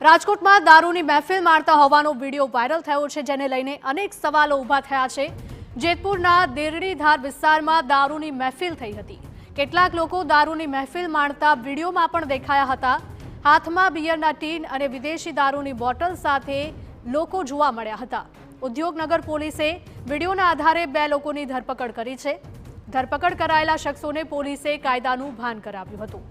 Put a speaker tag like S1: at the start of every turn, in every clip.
S1: રાજકોટમાં દારૂની મહેફિલ માણતા હોવાનો વિડીયો વાયરલ થયો છે, જેને લઈને અનેક સવાલો ઊભા થયા છે। જેતપુરના દેરડીધાર વિસ્તારમાં દારૂની મહેફિલ થઈ હતી। કેટલાક લોકો દારૂની મહેફિલ માણતા વિડીયોમાં પણ દેખાયા હતા। હાથમાં બિયરના ટીન અને વિદેશી દારૂની બોટલ સાથે લોકો જોવા મળ્યા હતા। ઉદ્યોગનગર પોલીસે વિડીયોના આધારે 2 લોકોની ધરપકડ કરી છે। ધરપકડ કરાયેલા શખ્સોને પોલીસે કાયદાનું ભાન કરાવ્યું હતું।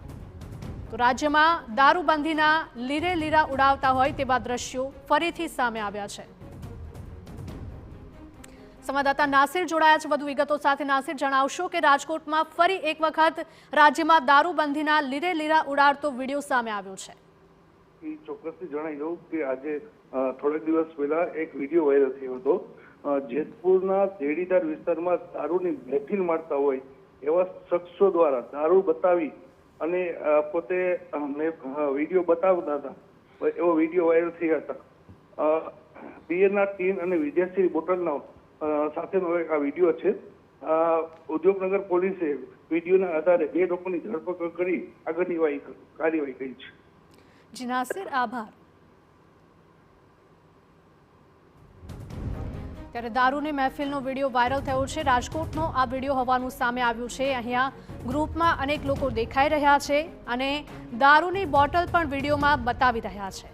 S1: તો રાજ્યમાં દારૂબંધીના લીરે લીરા ઉડાવતા હોય તેવા દ્રશ્યો ફરીથી સામે આવ્યા છે। સંવાદદાતા નાસિર જોડાયા છે વધુ વિગતો સાથે। નાસિર, જણાવશો કે રાજકોટમાં ફરી એક વખત રાજ્યમાં દારૂબંધીના લીરે લીરા ઉડાડતો વિડીયો સામે આવ્યો છે।
S2: ચોક્કસથી જણાવી દઉં કે આજે થોડાક દિવસ પહેલા એક વિડીયો વાયરલ થયો હતો। જેતપુરના દેરડીધાર વિસ્તારમાં દારૂની મહેફિલ મારતા હોય એવા શખ્સો દ્વારા દારૂ બતાવી અને પોતે વિડીયો બતાવતા હતા, એવો વિડીયો વાયરલ થયા હતા। બિયરના ટીન અને વિદેશી બોટલનો સાથેનો આ વિડીયો છે। ઉદ્યોગનગર પોલીસે વિડીયોના આધારે 2 લોકોની ધરપકડ કરી આગળની કાર્યવાહી કરી છે।
S1: જી નાસિર, આભાર। ત્યારે દારૂની મહેફિલનો વિડીયો વાયરલ થયો છે। રાજકોટનો આ વિડીયો હોવાનું સામે આવ્યું છે। અહીંયા ગ્રુપમાં અનેક લોકો દેખાઈ રહ્યા છે અને દારૂની બોટલ પણ વિડીયોમાં બતાવી રહ્યા છે।